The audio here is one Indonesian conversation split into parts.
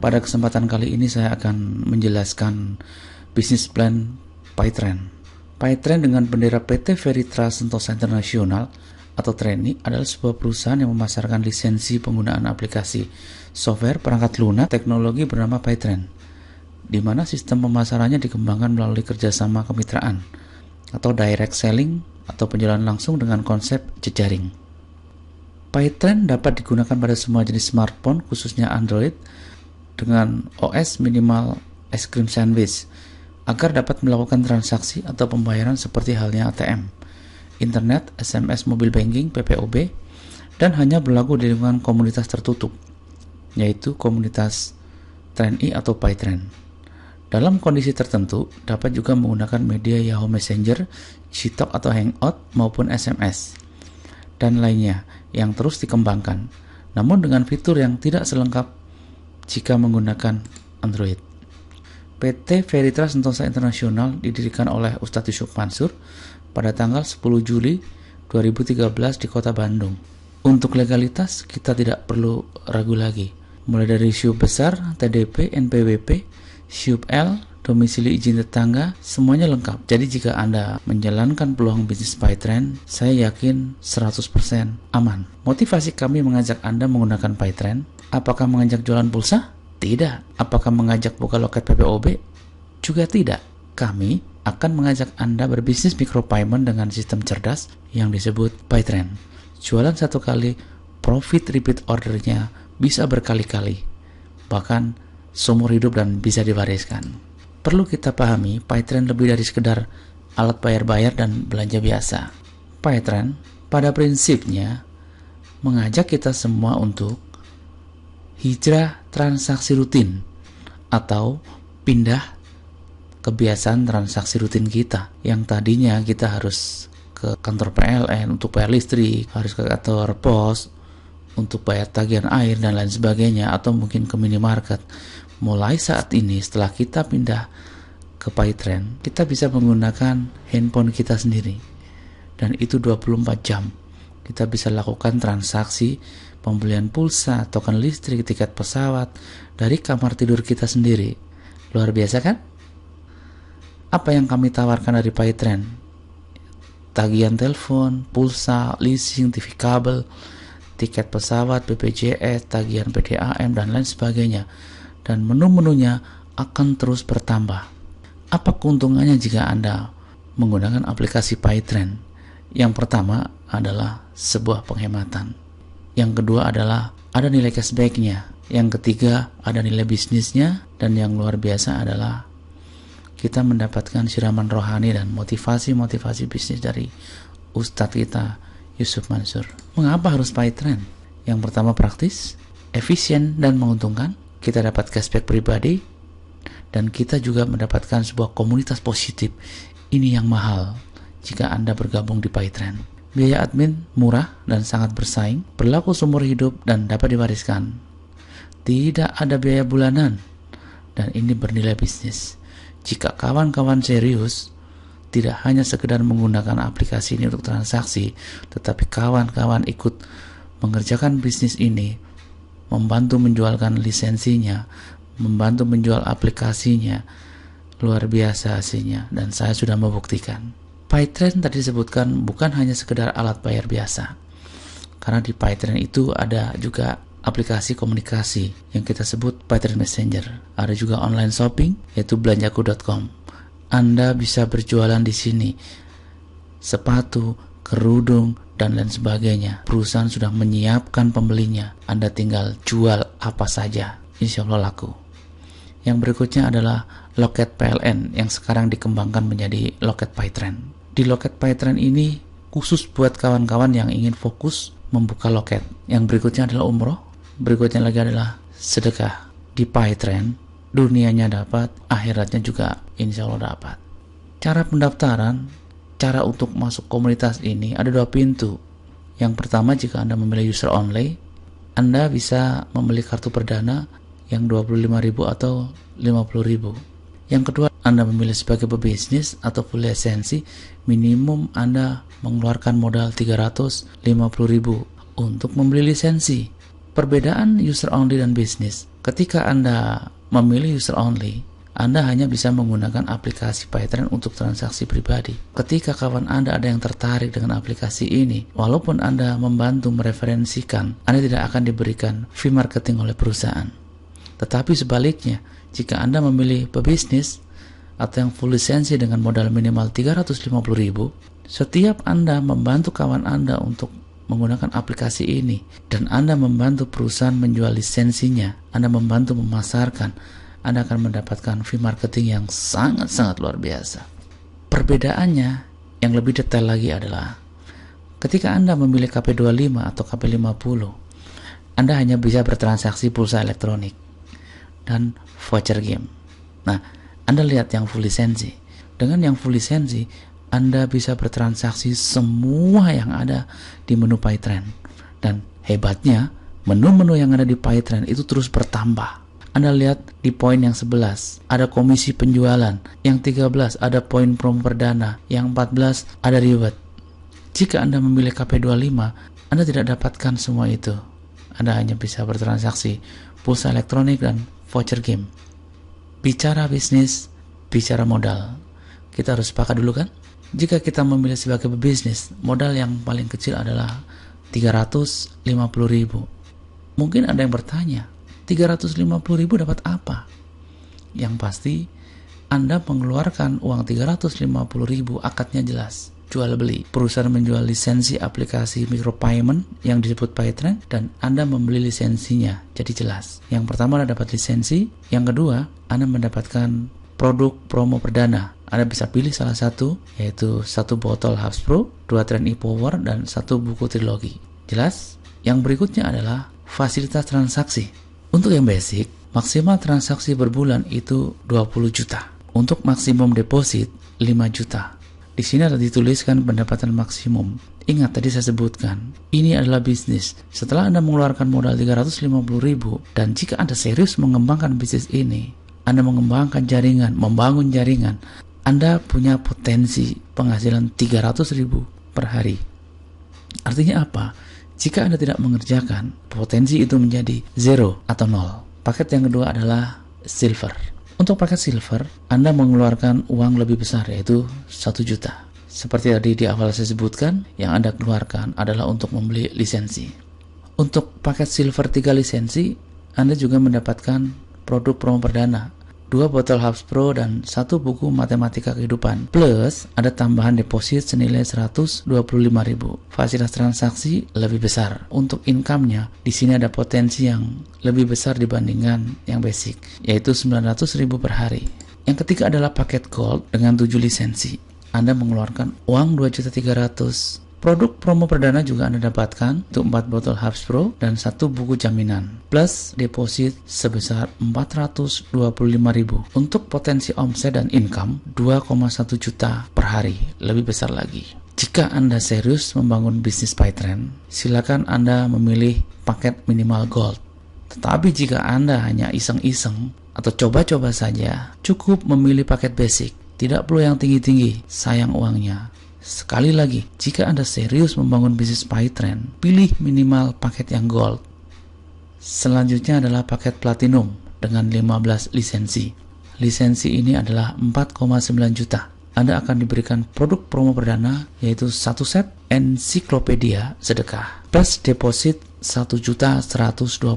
Pada kesempatan kali ini saya akan menjelaskan bisnis plan PyTrend. PyTrend dengan bendera PT Veritra Sentosa Internasional atau TRENI adalah sebuah perusahaan yang memasarkan lisensi penggunaan aplikasi software perangkat lunak teknologi bernama PyTrend, di mana sistem pemasarannya dikembangkan melalui kerjasama kemitraan atau direct selling atau penjualan langsung dengan konsep jejaring. PyTrend dapat digunakan pada semua jenis smartphone, khususnya Android, dengan OS minimal es krim sandwich, agar dapat melakukan transaksi atau pembayaran seperti halnya ATM, internet, SMS, mobile banking, PPOB, dan hanya berlaku di lingkungan komunitas tertutup, yaitu komunitas TRENI atau PyTrend. Dalam kondisi tertentu, dapat juga menggunakan media Yahoo Messenger, Gtalk atau Hangout maupun SMS, dan lainnya yang terus dikembangkan, namun dengan fitur yang tidak selengkap jika menggunakan Android. PT Veritra Sentosa Internasional didirikan oleh Ustadz Yusuf Mansur pada tanggal 10 Juli 2013 di Kota Bandung. Untuk legalitas, kita tidak perlu ragu lagi. Mulai dari SIUP besar, TDP, NPWP, SIUP L, domisili izin tetangga, semuanya lengkap. Jadi jika Anda menjalankan peluang bisnis PyTrend, saya yakin 100% aman. Motivasi kami mengajak Anda menggunakan PyTrend. Apakah mengajak jualan pulsa? Tidak. Apakah mengajak buka loket PPOB? Juga tidak. Kami akan mengajak Anda berbisnis micropayment dengan sistem cerdas yang disebut PyTrend. Jualan satu kali, profit repeat ordernya bisa berkali-kali, bahkan seumur hidup dan bisa diwariskan. Perlu kita pahami, PyTrend lebih dari sekedar alat bayar-bayar dan belanja biasa. PyTrend pada prinsipnya mengajak kita semua untuk hijrah transaksi rutin atau pindah kebiasaan transaksi rutin kita yang tadinya kita harus ke kantor PLN untuk bayar listrik, harus ke kantor pos untuk bayar tagihan air dan lain sebagainya, atau mungkin ke minimarket. Mulai saat ini setelah kita pindah ke PyTrend, kita bisa menggunakan handphone kita sendiri, dan itu 24 jam kita bisa lakukan transaksi pembelian pulsa, token listrik, tiket pesawat dari kamar tidur kita sendiri. Luar biasa kan? Apa yang kami tawarkan dari PyTrend? Tagihan telepon, pulsa, leasing, TV kabel, tiket pesawat, BPJS, tagihan PDAM, dan lain sebagainya. Dan menu-menunya akan terus bertambah. Apa keuntungannya jika Anda menggunakan aplikasi PyTrend? Yang pertama adalah sebuah penghematan. Yang kedua adalah ada nilai cashback-nya. Yang ketiga ada nilai bisnisnya. Dan yang luar biasa adalah kita mendapatkan siraman rohani dan motivasi-motivasi bisnis dari Ustadz kita Yusuf Mansur. Mengapa harus PyTrend? Yang pertama praktis, efisien dan menguntungkan. Kita dapat cashback pribadi, dan kita juga mendapatkan sebuah komunitas positif. Ini yang mahal jika Anda bergabung di PyTrend. Biaya admin murah dan sangat bersaing, berlaku seumur hidup dan dapat diwariskan. Tidak ada biaya bulanan, dan ini bernilai bisnis. Jika kawan-kawan serius, tidak hanya sekedar menggunakan aplikasi ini untuk transaksi, tetapi kawan-kawan ikut mengerjakan bisnis ini, membantu menjualkan lisensinya, membantu menjual aplikasinya, luar biasa hasilnya, dan saya sudah membuktikan. PyTrend tadi disebutkan bukan hanya sekedar alat bayar biasa, karena di PyTrend itu ada juga aplikasi komunikasi yang kita sebut PyTrend Messenger. Ada juga online shopping, yaitu belanjaku.com. Anda bisa berjualan di sini, sepatu, kerudung, dan lain sebagainya. Perusahaan sudah menyiapkan pembelinya. Anda tinggal jual apa saja, insya Allah laku. Yang berikutnya adalah loket PLN yang sekarang dikembangkan menjadi loket PyTrend. Di loket PyTrend ini khusus buat kawan-kawan yang ingin fokus membuka loket. Yang berikutnya adalah umroh, berikutnya lagi adalah sedekah. Di PyTrend, dunianya dapat, akhiratnya juga insya Allah dapat. Cara pendaftaran, cara untuk masuk komunitas ini ada 2 pintu. Yang pertama, jika Anda memilih user only, Anda bisa membeli kartu perdana yang 25.000 atau 50.000. Yang kedua, Anda memilih sebagai pebisnis atau full lisensi, minimum Anda mengeluarkan modal 350.000 untuk membeli lisensi. Perbedaan user only dan bisnis, Ketika Anda memilih user only, Anda hanya bisa menggunakan aplikasi PayTrend untuk transaksi pribadi. Ketika kawan Anda ada yang tertarik dengan aplikasi ini, walaupun Anda membantu mereferensikan, Anda tidak akan diberikan fee marketing oleh perusahaan. Tetapi sebaliknya, jika Anda memilih pebisnis atau yang full lisensi dengan modal minimal 350.000, setiap Anda membantu kawan Anda untuk menggunakan aplikasi ini dan Anda membantu perusahaan menjual lisensinya, Anda membantu memasarkan, Anda akan mendapatkan fee marketing yang sangat-sangat luar biasa. Perbedaannya yang lebih detail lagi adalah ketika Anda memilih KP25 atau KP50, Anda hanya bisa bertransaksi pulsa elektronik dan voucher game. Nah, Anda lihat yang full lisensi. Dengan yang full lisensi, Anda bisa bertransaksi semua yang ada di menu PayTrend. Dan hebatnya, menu-menu yang ada di PayTrend itu terus bertambah. Anda lihat di poin yang 11, ada komisi penjualan. Yang 13, ada poin promo perdana. Yang 14, ada reward. Jika Anda memilih KP25, Anda tidak dapatkan semua itu. Anda hanya bisa bertransaksi pulsa elektronik dan voucher game. Bicara bisnis, bicara modal. Kita harus sepakat dulu kan? Jika kita memilih sebagai pebisnis, modal yang paling kecil adalah 350.000. Mungkin ada yang bertanya, 350.000 dapat apa? Yang pasti, Anda mengeluarkan uang 350.000, akadnya jelas. Jual beli. Perusahaan menjual lisensi aplikasi micropayment yang disebut PayTrend dan Anda membeli lisensinya. Jadi jelas. Yang pertama Anda dapat lisensi, yang kedua Anda mendapatkan produk promo perdana. Anda bisa pilih salah satu, yaitu 1 botol Hubs Pro, 2 Trend e-Power, dan 1 buku trilogi. Jelas? Yang berikutnya adalah fasilitas transaksi. Untuk yang basic, maksimal transaksi berbulan itu 20 juta. Untuk maksimum deposit 5 juta. Di sini ada dituliskan pendapatan maksimum. Ingat tadi saya sebutkan, ini adalah bisnis. Setelah Anda mengeluarkan modal 350.000 dan jika Anda serius mengembangkan bisnis ini, Anda mengembangkan jaringan, membangun jaringan, Anda punya potensi penghasilan 300.000 per hari. Artinya apa? Jika Anda tidak mengerjakan, potensi itu menjadi 0 atau 0. Paket yang kedua adalah silver. Untuk paket silver, Anda mengeluarkan uang lebih besar, yaitu 1 juta. Seperti tadi di awal saya sebutkan, yang Anda keluarkan adalah untuk membeli lisensi. Untuk paket silver 3 lisensi, Anda juga mendapatkan produk promo perdana, 2 botol Hubs Pro dan 1 buku matematika kehidupan. Plus, ada tambahan deposit senilai 125.000. Fasilitas transaksi lebih besar. Untuk income-nya, di sini ada potensi yang lebih besar dibandingkan yang basic, yaitu 900.000 per hari. Yang ketiga adalah paket gold dengan 7 lisensi. Anda mengeluarkan uang 2.300.000. Produk promo perdana juga Anda dapatkan untuk 4 botol Hubs Pro dan 1 buku jaminan. Plus deposit sebesar 425.000. Untuk potensi omset dan income 2,1 juta per hari, lebih besar lagi. Jika Anda serius membangun bisnis PayTrend, silakan Anda memilih paket minimal gold. Tetapi jika Anda hanya iseng-iseng atau coba-coba saja, cukup memilih paket basic. Tidak perlu yang tinggi-tinggi, sayang uangnya. Sekali lagi, jika Anda serius membangun bisnis PayTrend, pilih minimal paket yang gold. Selanjutnya adalah paket platinum dengan 15 lisensi. Lisensi ini adalah 4,9 juta. Anda akan diberikan produk promo perdana, yaitu 1 set ensiklopedia sedekah, plus deposit 1.125.000.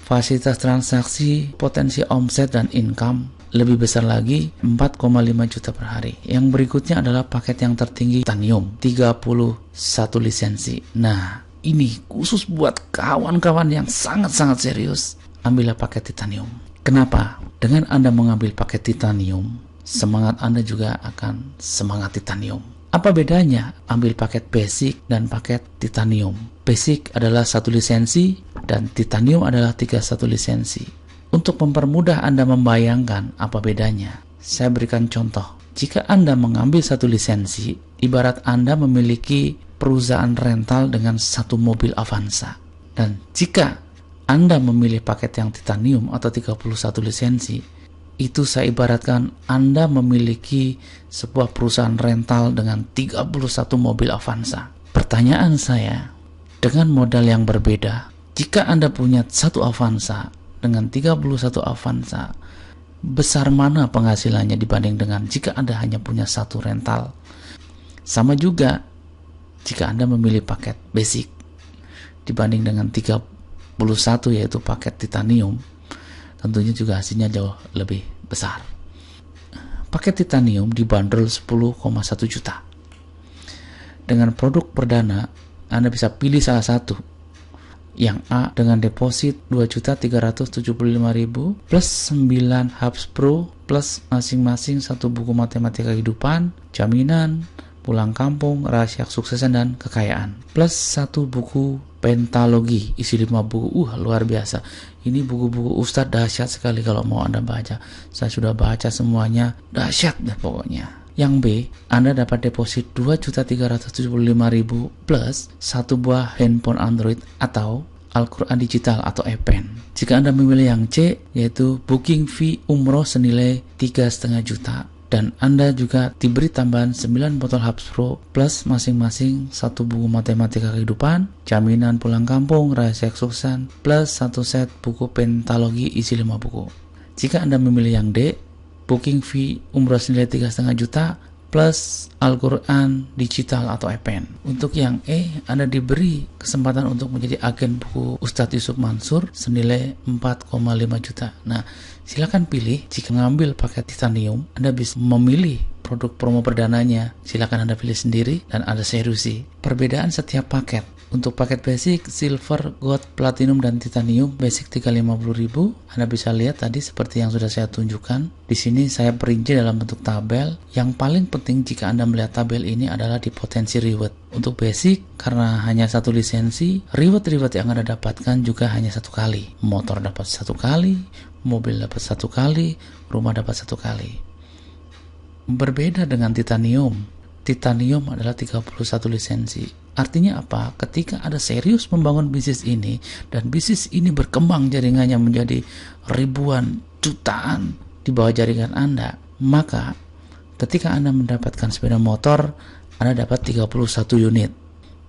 Fasilitas transaksi, potensi omset dan income lebih besar lagi, 4,5 juta per hari. Yang berikutnya adalah paket yang tertinggi, titanium, 31 lisensi. Nah, ini khusus buat kawan-kawan yang sangat-sangat serius. Ambillah paket titanium. Kenapa? Dengan Anda mengambil paket titanium, semangat Anda juga akan semangat titanium. Apa bedanya ambil paket basic dan paket titanium? Basic adalah 1 lisensi dan titanium adalah 31 lisensi. Untuk mempermudah Anda membayangkan apa bedanya, saya berikan contoh. Jika Anda mengambil 1 lisensi, ibarat Anda memiliki perusahaan rental dengan 1 mobil Avanza. Dan jika Anda memilih paket yang titanium atau 31 lisensi, itu saya ibaratkan Anda memiliki sebuah perusahaan rental dengan 31 mobil Avanza. Pertanyaan saya, dengan modal yang berbeda, jika Anda punya 1 Avanza dengan 31 Avanza, besar mana penghasilannya dibanding dengan jika Anda hanya punya satu rental? Sama juga jika Anda memilih paket basic dibanding dengan 31 yaitu paket titanium, tentunya juga hasilnya jauh lebih besar. Paket titanium dibanderol 10,1 juta. Dengan produk perdana, Anda bisa pilih salah satu. Yang A dengan deposit 2.375.000 plus 9 Hubs Pro plus masing-masing satu buku matematika kehidupan, jaminan, pulang kampung, rahasia kesuksesan dan kekayaan, plus satu buku pentalogi isi 5 buku. Luar biasa. Ini buku-buku Ustadz dahsyat sekali kalau mau Anda baca. Saya sudah baca semuanya, dahsyat deh pokoknya. Yang B, Anda dapat deposit 2.375.000 plus satu buah handphone Android atau Al-Quran digital atau e-pen. Jika Anda memilih yang C, yaitu booking fee umroh senilai 3,5 juta, dan Anda juga diberi tambahan 9 botol Hubs Pro plus masing-masing satu buku matematika kehidupan, jaminan pulang kampung, rahasia kesuksesan, plus satu set buku pentalogi isi 5 buku. Jika Anda memilih yang D, booking fee umroh senilai 3,5 juta plus Al-Quran digital atau e-pen. Untuk yang E, Anda diberi kesempatan untuk menjadi agen buku Ustadz Yusuf Mansur senilai 4,5 juta. Nah, silakan pilih. Jika mengambil paket titanium, Anda bisa memilih produk promo perdananya. Silakan Anda pilih sendiri dan ada serusi. Perbedaan setiap paket. Untuk paket basic, silver, gold, platinum, dan titanium, basic 350.000. Anda bisa lihat tadi seperti yang sudah saya tunjukkan. Di sini saya perinci dalam bentuk tabel. Yang paling penting jika Anda melihat tabel ini adalah di potensi reward. Untuk basic, karena hanya satu lisensi, reward yang Anda dapatkan juga hanya satu kali. Motor dapat satu kali, mobil dapat satu kali, rumah dapat satu kali. Berbeda dengan titanium. Titanium adalah 31 lisensi. Artinya apa? Ketika Anda serius membangun bisnis ini dan bisnis ini berkembang jaringannya menjadi ribuan, jutaan di bawah jaringan Anda, maka ketika Anda mendapatkan sepeda motor, Anda dapat 31 unit.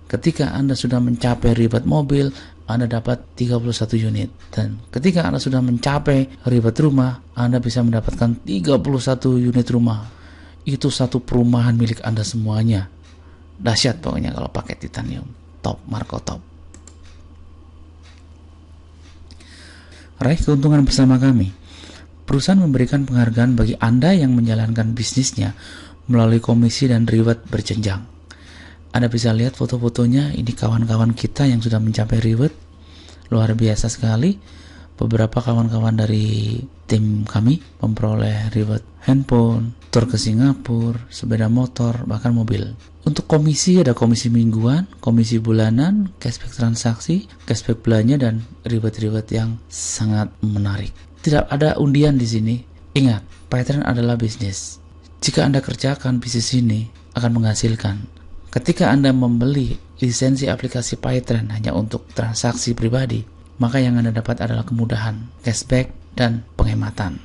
Ketika Anda sudah mencapai ribet mobil, Anda dapat 31 unit. Dan ketika Anda sudah mencapai ribet rumah, Anda bisa mendapatkan 31 unit rumah. Itu satu perumahan milik Anda semuanya. Dahsyat pokoknya kalau pakai titanium. Top, Marco top. Raih keuntungan bersama kami. Perusahaan memberikan penghargaan bagi Anda yang menjalankan bisnisnya melalui komisi dan reward berjenjang. Anda bisa lihat foto-fotonya. Ini kawan-kawan kita yang sudah mencapai reward. Luar biasa sekali. Beberapa kawan-kawan dari tim kami memperoleh reward handphone, tur ke Singapura, sepeda motor, bahkan mobil. Untuk komisi ada komisi mingguan, komisi bulanan, cashback transaksi, cashback belanja, dan reward-reward yang sangat menarik. Tidak ada undian di sini. Ingat, PayTrend adalah bisnis. Jika Anda kerjakan bisnis ini akan menghasilkan. Ketika Anda membeli lisensi aplikasi PayTrend hanya untuk transaksi pribadi, maka yang Anda dapat adalah kemudahan, cashback, dan penghematan.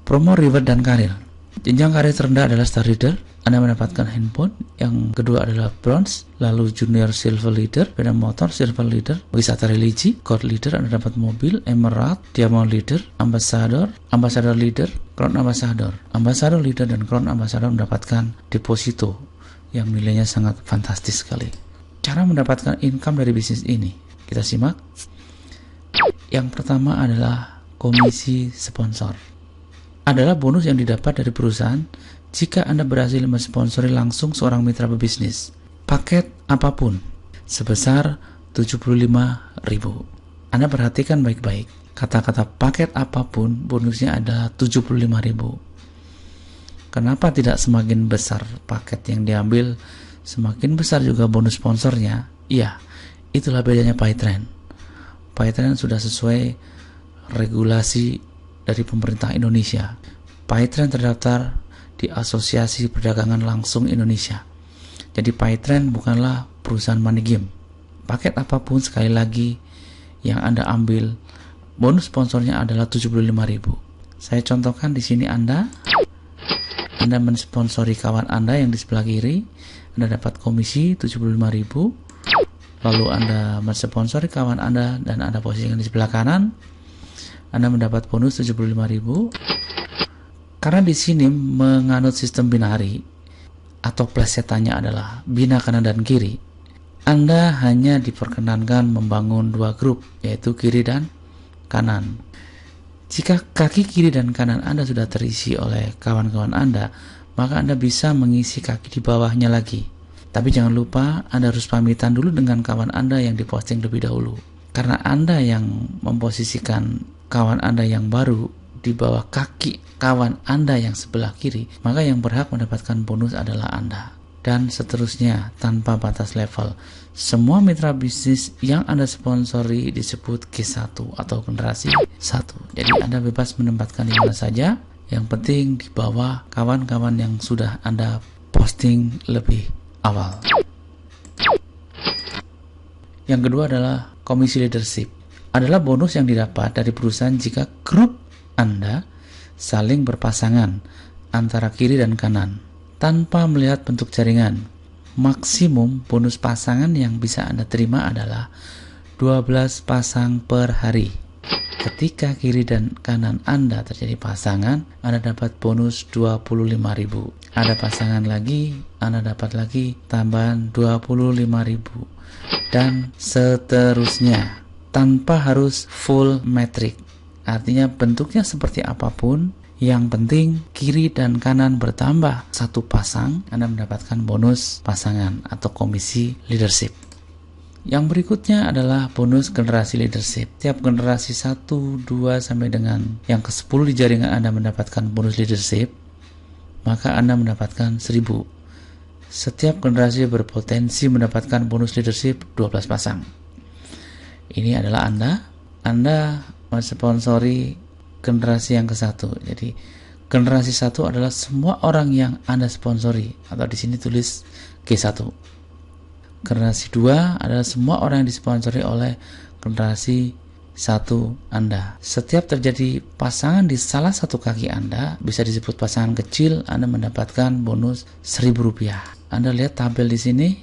Promo reward dan karir. Jenjang karir terendah adalah Star Leader. Anda mendapatkan handphone. Yang kedua adalah Bronze, lalu Junior Silver Leader, sepeda motor Silver Leader, wisata religi, Gold Leader, Anda dapat mobil, Emerald, Diamond Leader, Ambassador Leader, Crown Ambassador. Ambassador Leader dan Crown Ambassador mendapatkan deposito yang nilainya sangat fantastis sekali. Cara mendapatkan income dari bisnis ini, kita simak. Yang pertama adalah komisi sponsor. Adalah bonus yang didapat dari perusahaan jika Anda berhasil mensponsori langsung seorang mitra pebisnis. Paket apapun sebesar 75.000. Anda perhatikan baik-baik. Kata-kata paket apapun bonusnya adalah 75.000. Kenapa tidak semakin besar paket yang diambil, semakin besar juga bonus sponsornya? Iya, itulah bedanya PayTrend. PayTrend sudah sesuai regulasi dari pemerintah Indonesia. PayTrend terdaftar di Asosiasi Perdagangan Langsung Indonesia. Jadi PayTrend bukanlah perusahaan money game. Paket apapun sekali lagi yang Anda ambil, bonus sponsornya adalah 75.000. Saya contohkan di sini Anda mensponsori kawan Anda yang di sebelah kiri, Anda dapat komisi 75.000. lalu Anda mensponsori kawan Anda dan Anda posisikan di sebelah kanan, Anda mendapat bonus 75.000. Karena di sini menganut sistem binari atau plesetannya adalah bina kanan dan kiri, Anda hanya diperkenankan membangun dua grup, yaitu kiri dan kanan. Jika kaki kiri dan kanan Anda sudah terisi oleh kawan-kawan Anda, maka Anda bisa mengisi kaki di bawahnya lagi. Tapi jangan lupa Anda harus pamitan dulu dengan kawan Anda yang diposting lebih dahulu. Karena Anda yang memposisikan kawan Anda yang baru di bawah kaki kawan Anda yang sebelah kiri, maka yang berhak mendapatkan bonus adalah Anda. Dan seterusnya tanpa batas level. Semua mitra bisnis yang Anda sponsori disebut G1 atau generasi 1. Jadi Anda bebas menempatkan di mana saja, yang penting di bawah kawan-kawan yang sudah Anda posting lebih awal. Yang kedua adalah komisi leadership. Adalah bonus yang didapat dari perusahaan jika grup Anda saling berpasangan antara kiri dan kanan tanpa melihat bentuk jaringan. Maksimum bonus pasangan yang bisa Anda terima adalah 12 pasang per hari. Ketika kiri dan kanan Anda terjadi pasangan, Anda dapat bonus 25.000. Ada pasangan lagi, Anda dapat lagi tambahan 25.000. Dan seterusnya, tanpa harus full metric. Artinya bentuknya seperti apapun, yang penting kiri dan kanan bertambah satu pasang, Anda mendapatkan bonus pasangan atau komisi leadership. Yang berikutnya adalah bonus generasi leadership. Tiap generasi 1, 2 sampai dengan yang ke-10 di jaringan Anda mendapatkan bonus leadership, maka Anda mendapatkan 1.000. Setiap generasi berpotensi mendapatkan bonus leadership 12 pasang. Ini adalah Anda mensponsori generasi yang ke-1. Jadi generasi 1 adalah semua orang yang Anda sponsori, atau di sini tulis G1. Generasi 2 adalah semua orang yang disponsori oleh generasi 1 Anda. Setiap terjadi pasangan di salah satu kaki Anda, bisa disebut pasangan kecil, Anda mendapatkan bonus Rp1.000. Anda lihat tabel di sini,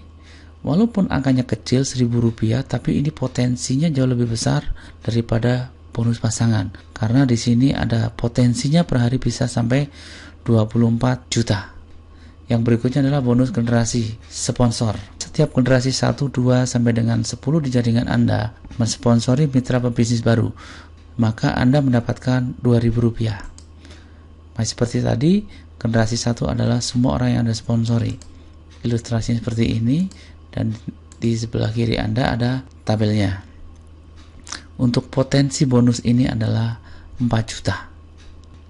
walaupun angkanya kecil Rp1.000, tapi ini potensinya jauh lebih besar daripada bonus pasangan. Karena di sini ada potensinya per hari bisa sampai 24 juta. Yang berikutnya adalah bonus generasi sponsor. Setiap generasi 1, 2 sampai dengan 10 di jaringan Anda mensponsori mitra pebisnis baru, maka Anda mendapatkan Rp2.000. Masih seperti tadi, generasi 1 adalah semua orang yang Anda sponsori. Ilustrasinya seperti ini, dan di sebelah kiri Anda ada tabelnya. Untuk potensi bonus ini adalah 4 juta.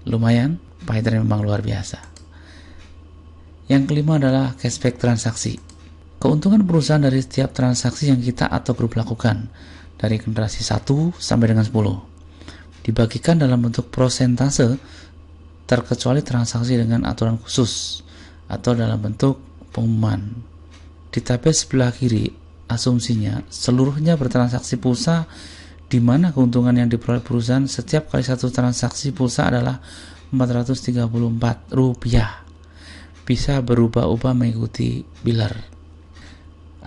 Lumayan, PayTrend memang luar biasa. Yang kelima adalah cashback transaksi. Keuntungan perusahaan dari setiap transaksi yang kita atau grup lakukan dari generasi 1 sampai dengan 10 dibagikan dalam bentuk prosentase, terkecuali transaksi dengan aturan khusus atau dalam bentuk pengumuman. Di tabel sebelah kiri, asumsinya seluruhnya bertransaksi pulsa, di mana keuntungan yang diperoleh perusahaan setiap kali satu transaksi pulsa adalah Rp434. Bisa berubah-ubah mengikuti biller.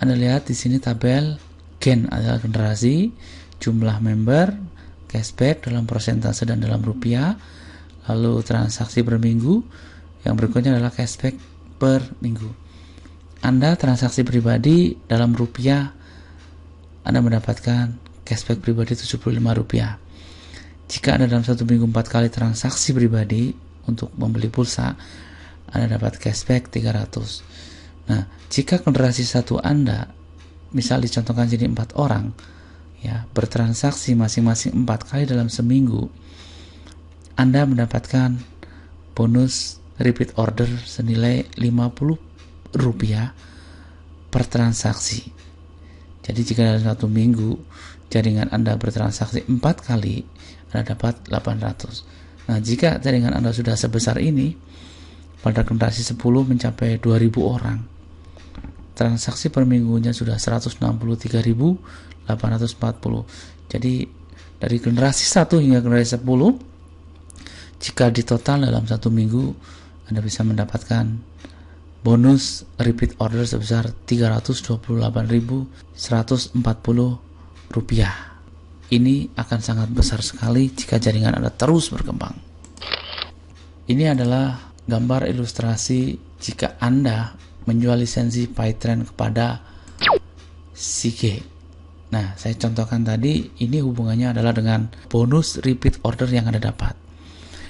Anda lihat di sini tabel gen adalah generasi, jumlah member, cashback dalam persentase dan dalam rupiah, lalu transaksi per minggu, yang berikutnya adalah cashback per minggu. Anda transaksi pribadi dalam rupiah, Anda mendapatkan cashback pribadi Rp75. Jika Anda dalam satu minggu 4 kali transaksi pribadi untuk membeli pulsa, Anda dapat cashback 300. Nah, jika generasi 1 Anda, misal dicontohkan jadi 4 orang, ya, bertransaksi masing-masing 4 kali dalam seminggu, Anda mendapatkan bonus repeat order senilai Rp50 per transaksi. Jadi jika dalam satu minggu jaringan Anda bertransaksi 4 kali, Anda dapat 800. Nah, jika jaringan Anda sudah sebesar ini, pada generasi 10 mencapai 2.000 orang, transaksi per minggunya sudah 163.840. Jadi dari generasi 1 hingga generasi 10, jika ditotal dalam satu minggu, Anda bisa mendapatkan bonus repeat order sebesar Rp328.140. Ini akan sangat besar sekali jika jaringan Anda terus berkembang. Ini adalah gambar ilustrasi jika Anda menjual lisensi PyTrend kepada Seagate. Nah, saya contohkan tadi, ini hubungannya adalah dengan bonus repeat order yang Anda dapat.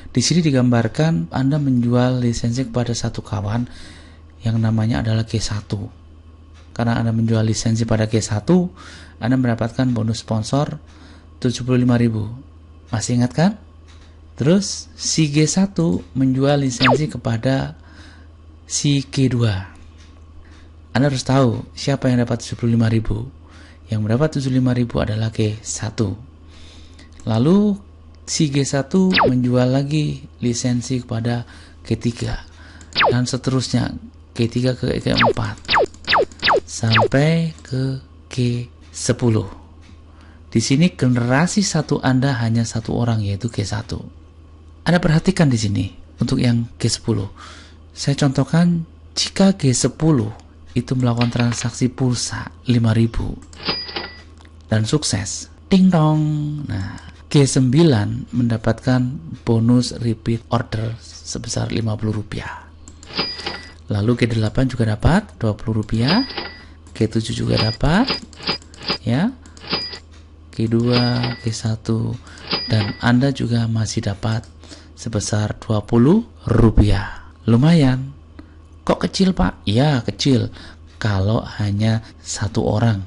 Di sini digambarkan Anda menjual lisensi kepada satu kawan yang namanya adalah G1. Karena Anda menjual lisensi pada G1, Anda mendapatkan bonus sponsor 75.000. Masih ingat kan? Terus si G1 menjual lisensi kepada si G2. Anda harus tahu siapa yang dapat 75.000. Yang mendapat 75.000 adalah G1. Lalu si G1 menjual lagi lisensi kepada G3 dan seterusnya, G3 ke G4 sampai ke G10. Di sini generasi satu Anda hanya satu orang, yaitu G1. Anda perhatikan di sini untuk yang G10. Saya contohkan, jika G10 itu melakukan transaksi pulsa 5.000 dan sukses, ding dong. Nah, G9 mendapatkan bonus repeat order sebesar Rp50. Lalu G8 juga dapat Rp20, G7 juga dapat, ya, G2, G1, dan Anda juga masih dapat sebesar Rp20. Lumayan. Kok kecil, Pak? Ya, kecil kalau hanya satu orang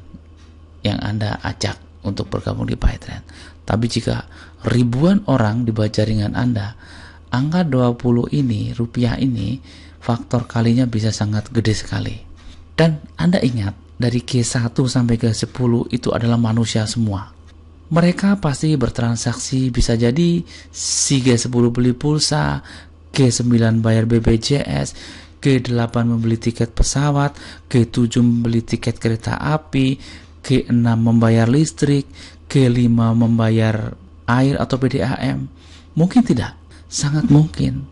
yang Anda ajak untuk bergabung di PyTrend. Tapi jika ribuan orang di bawah jaringan Anda, angka 20 ini, rupiah ini, faktor kalinya bisa sangat gede sekali. Dan Anda ingat, dari G1 sampai ke 10 itu adalah manusia semua. Mereka pasti bertransaksi, bisa jadi si G10 beli pulsa, G9 bayar BPJS, G8 membeli tiket pesawat, G7 membeli tiket kereta api, G6 membayar listrik, G5 membayar air atau PDAM. Mungkin tidak, sangat mungkin.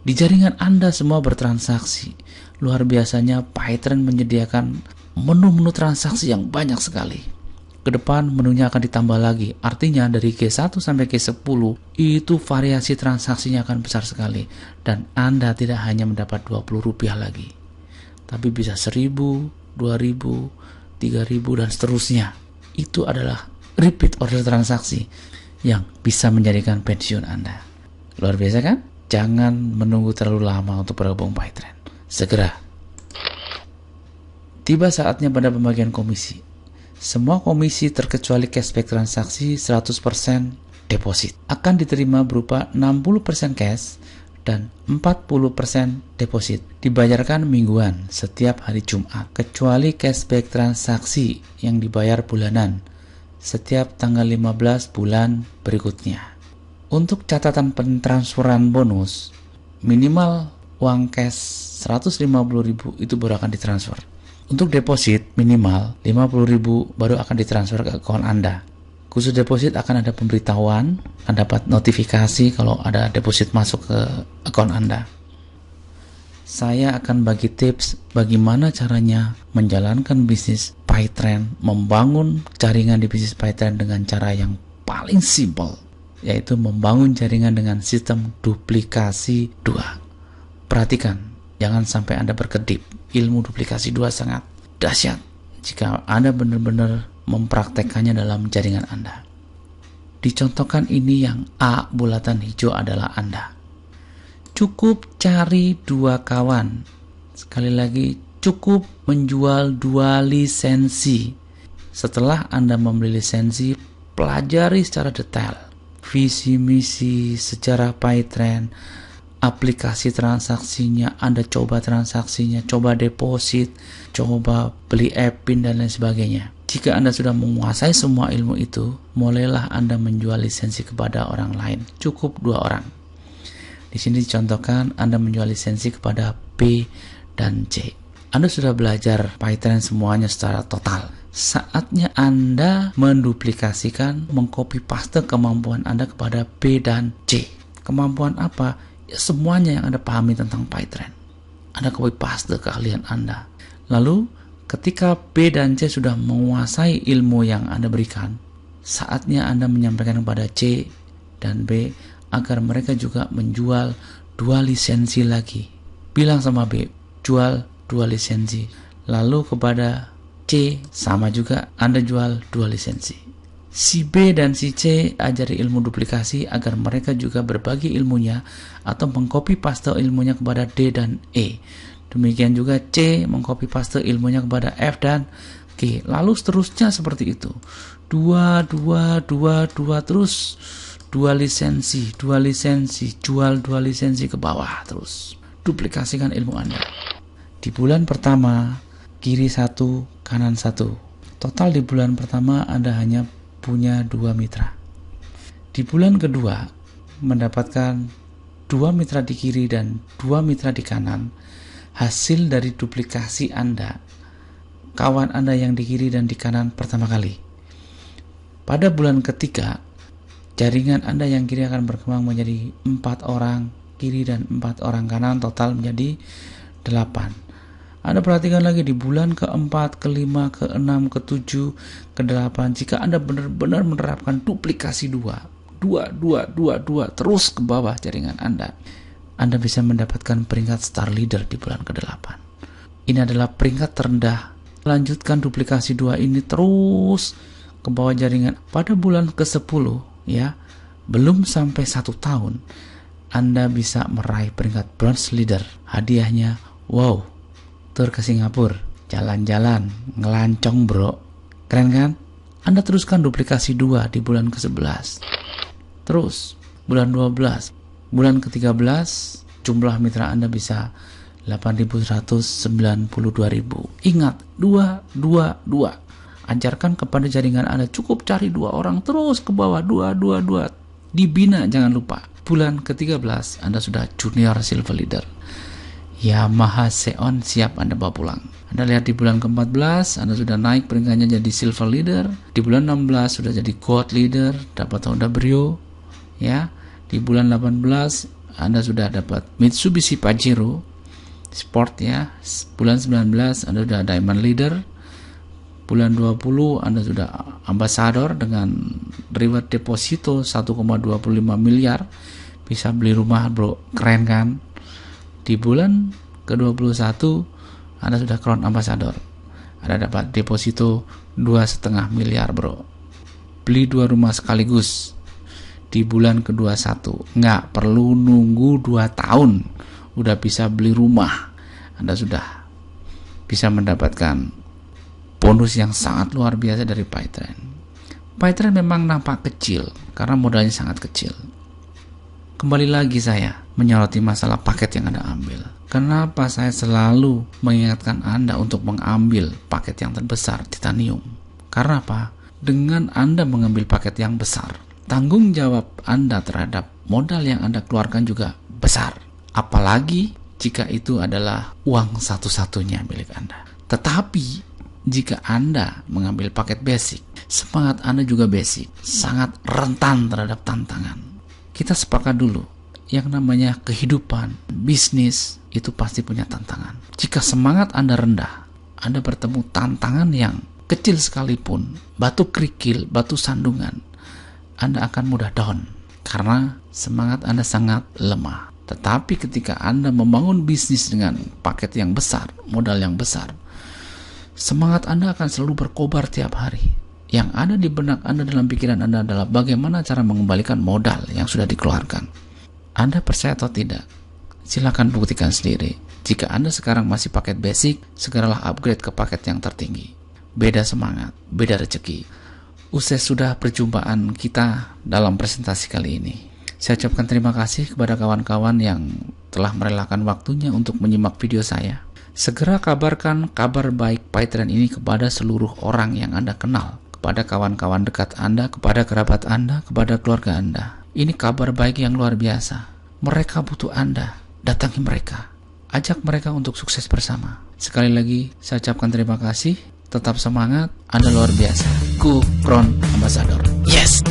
Di jaringan Anda semua bertransaksi. Luar biasanya PyTrend menyediakan menu-menu transaksi yang banyak sekali. Ke depan menunya akan ditambah lagi. Artinya dari G1 sampai G10 itu variasi transaksinya akan besar sekali. Dan Anda tidak hanya mendapat Rp20 lagi, tapi bisa 1.000, 2.000, 3.000 dan seterusnya. Itu adalah repeat order transaksi yang bisa menjadikan pensiun Anda. Luar biasa kan? Jangan menunggu terlalu lama untuk bergabung PyTrend. Segera. Tiba saatnya pada pembagian komisi. Semua komisi terkecuali cashback transaksi 100% deposit akan diterima berupa 60% cash dan 40% deposit. Dibayarkan mingguan setiap hari Jumat, kecuali cashback transaksi yang dibayar bulanan setiap tanggal 15 bulan berikutnya. Untuk catatan pentransferan bonus, minimal uang cash 150.000 itu baru akan ditransfer. Untuk deposit minimal 50.000 baru akan ditransfer ke akun Anda. Khusus deposit akan ada pemberitahuan, akan dapat notifikasi kalau ada deposit masuk ke akun Anda. Saya akan bagi tips bagaimana caranya menjalankan bisnis PyTrend, membangun jaringan di bisnis PyTrend dengan cara yang paling simple, yaitu membangun jaringan dengan sistem duplikasi 2. Perhatikan, jangan sampai Anda berkedip. Ilmu duplikasi 2 sangat dahsyat jika Anda benar-benar mempraktekkannya dalam jaringan Anda. Dicontohkan ini yang A bulatan hijau adalah Anda. Cukup cari 2 kawan. Sekali lagi, cukup menjual 2 lisensi. Setelah Anda membeli lisensi, pelajari secara detail visi misi, sejarah PyTrend, aplikasi transaksinya, Anda coba transaksinya, coba deposit, coba beli e-pin dan lain sebagainya. Jika Anda sudah menguasai semua ilmu itu, mulailah Anda menjual lisensi kepada orang lain. Cukup 2 orang. Di sini dicontohkan Anda menjual lisensi kepada B dan C. Anda sudah belajar PyTrend semuanya secara total. Saatnya Anda menduplikasikan, mengcopy paste kemampuan Anda kepada B dan C. Kemampuan apa? Ya, semuanya yang Anda pahami tentang PyTrend. Anda copy paste keahlian Anda. Lalu ketika B dan C sudah menguasai ilmu yang Anda berikan, saatnya Anda menyampaikan kepada C dan B agar mereka juga menjual 2 lisensi lagi. Bilang sama B, jual 2 lisensi. Lalu kepada C, sama juga Anda jual 2 lisensi. Si B dan si C ajari ilmu duplikasi agar mereka juga berbagi ilmunya atau mengcopy paste ilmunya kepada D dan E. Demikian juga C mengcopy paste ilmunya kepada F dan G. Lalu seterusnya seperti itu. 2 terus 2 lisensi, jual 2 lisensi ke bawah terus. Duplikasikan ilmu Anda. Di bulan pertama, kiri 1, kanan 1. Total di bulan pertama Anda hanya punya 2 mitra. Di bulan kedua, mendapatkan 2 mitra di kiri dan 2 mitra di kanan. Hasil dari duplikasi Anda, kawan Anda yang di kiri dan di kanan pertama kali. Pada bulan ketiga, jaringan Anda yang kiri akan berkembang menjadi 4 orang kiri dan 4 orang kanan, total menjadi 8. Anda perhatikan lagi di bulan ke-4, ke-5, ke-6, ke-7, ke-8. Jika Anda benar-benar menerapkan duplikasi 2 terus ke bawah jaringan Anda bisa mendapatkan peringkat star leader di bulan ke-8. Ini adalah peringkat terendah. Lanjutkan duplikasi 2 ini terus ke bawah jaringan. Pada bulan ke-10, ya, belum sampai 1 tahun, Anda bisa meraih peringkat bronze leader. Hadiahnya, wow, tur ke Singapura, jalan-jalan, ngelancong bro. Keren kan? Anda teruskan duplikasi 2 di bulan ke-11. Terus, bulan 12. Bulan ke-13, jumlah mitra Anda bisa 8.192.000. Ingat, 2. Ajarkan kepada jaringan Anda, cukup cari 2 orang terus ke bawah, 2. Dibina, jangan lupa. Bulan ke-13, Anda sudah junior silver leader. Yamaha Xeon siap Anda bawa pulang. Anda lihat di bulan ke-14, Anda sudah naik peringkatnya jadi silver leader. Di bulan 16 sudah jadi gold leader, dapat Honda Brio. Ya, di bulan 18 Anda sudah dapat Mitsubishi Pajero Sport ya. Bulan 19 Anda sudah diamond leader. Bulan 20 Anda sudah ambassador dengan reward deposito 1,25 miliar. Bisa beli rumah bro, keren kan? Di bulan ke-21 Anda sudah crown ambassador. Anda dapat deposito 2,5 miliar bro. Beli 2 rumah sekaligus. Di bulan ke-21 nggak perlu nunggu 2 tahun, udah bisa beli rumah. Anda sudah bisa mendapatkan bonus yang sangat luar biasa dari PyTrend. PyTrend memang nampak kecil karena modalnya sangat kecil. Kembali lagi saya menyoroti masalah paket yang Anda ambil. Kenapa saya selalu mengingatkan Anda untuk mengambil paket yang terbesar, titanium? Karena apa? Dengan Anda mengambil paket yang besar, tanggung jawab Anda terhadap modal yang Anda keluarkan juga besar. Apalagi jika itu adalah uang satu-satunya milik Anda. Tetapi jika Anda mengambil paket basic, semangat Anda juga basic, sangat rentan terhadap tantangan. Kita sepakat dulu, yang namanya kehidupan, bisnis, itu pasti punya tantangan. Jika semangat Anda rendah, Anda bertemu tantangan yang kecil sekalipun, batu kerikil, batu sandungan, Anda akan mudah down karena semangat Anda sangat lemah. Tetapi ketika Anda membangun bisnis dengan paket yang besar, modal yang besar, semangat Anda akan selalu berkobar tiap hari. Yang ada di benak Anda, dalam pikiran Anda adalah bagaimana cara mengembalikan modal yang sudah dikeluarkan. Anda percaya atau tidak? Silakan buktikan sendiri. Jika Anda sekarang masih paket basic, segeralah upgrade ke paket yang tertinggi. Beda semangat, beda rezeki. Usai sudah perjumpaan kita dalam presentasi kali ini. Saya ucapkan terima kasih kepada kawan-kawan yang telah merelakan waktunya untuk menyimak video saya. Segera kabarkan kabar baik PyTrend ini kepada seluruh orang yang Anda kenal, kepada kawan-kawan dekat Anda, kepada kerabat Anda, kepada keluarga Anda. Ini kabar baik yang luar biasa. Mereka butuh Anda, datangi mereka. Ajak mereka untuk sukses bersama. Sekali lagi, saya ucapkan terima kasih. Tetap semangat, Anda luar biasa. Go Crown Ambassador. Yes!